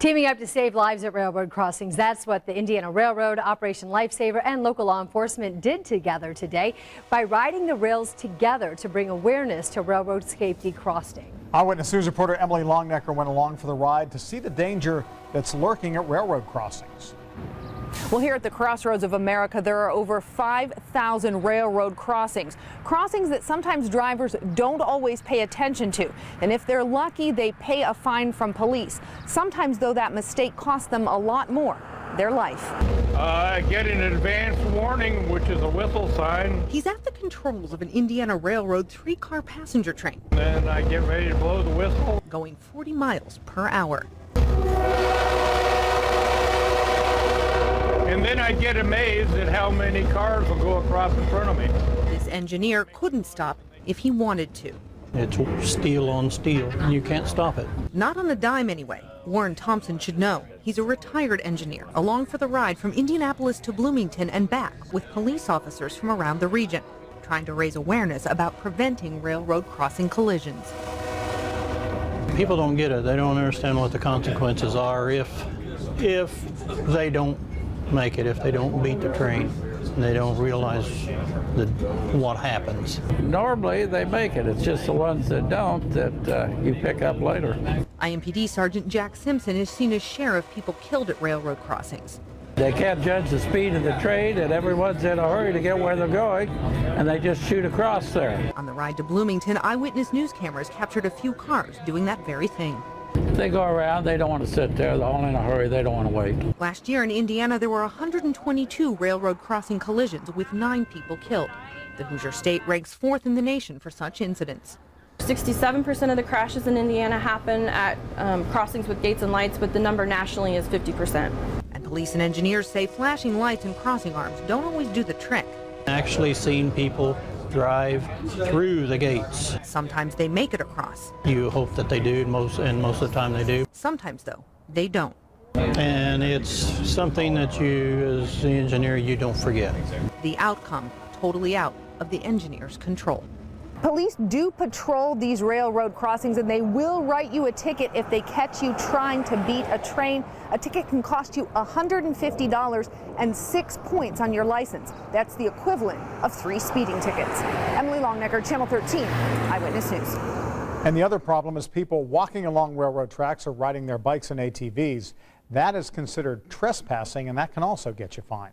Teaming up to save lives at railroad crossings. That's what the Indiana Railroad, Operation Lifesaver, and local law enforcement did together today by riding the rails together to bring awareness to railroad safety crossing. Eyewitness News reporter Emily Longnecker went along for the ride to see the danger that's lurking at railroad crossings. Well, here at the crossroads of America, there are over 5,000 railroad crossings. Crossings that sometimes drivers don't always pay attention to. And if they're lucky, they pay a fine from police. Sometimes, though, that mistake costs them a lot more, their life. I get an advance warning, which is a whistle sign. He's at the controls of an Indiana Railroad 3-car passenger train. Then I get ready to blow the whistle. Going 40 miles per hour. And then I get amazed at how many cars will go across in front of me. This engineer couldn't stop if he wanted to. It's steel on steel. You can't stop it. Not on a dime anyway. Warren Thompson should know. He's a retired engineer, along for the ride from Indianapolis to Bloomington and back with police officers from around the region, trying to raise awareness about preventing railroad crossing collisions. People don't get it. They don't understand what the consequences are if they don't make it, if they don't beat the train. They don't realize what happens. Normally they make it. It's just the ones that don't that you pick up later. IMPD Sergeant Jack Simpson has seen his share of people killed at railroad crossings. They can't judge the speed of the train, and everyone's in a hurry to get where they're going, and they just shoot across there. On the ride to Bloomington, Eyewitness News cameras captured a few cars doing that very thing. They go around, they don't want to sit there, they're all in a hurry, they don't want to wait. Last year in Indiana, there were 122 railroad crossing collisions with 9 people killed. The Hoosier State ranks 4th in the nation for such incidents. 67% of the crashes in Indiana happen at crossings with gates and lights, but the number nationally is 50%. And police and engineers say flashing lights and crossing arms don't always do the trick. Actually seen people drive through the gates. Sometimes they make it across. You hope that they do, and most of the time they do. Sometimes, though, they don't. And it's something that you, as the engineer, you don't forget. The outcome totally out of the engineer's control. Police do patrol these railroad crossings, and they will write you a ticket if they catch you trying to beat a train. A ticket can cost you $150 and 6 points on your license. That's the equivalent of 3 speeding tickets. Emily Longnecker, Channel 13, Eyewitness News. And the other problem is people walking along railroad tracks or riding their bikes and ATVs. That is considered trespassing, and that can also get you fined.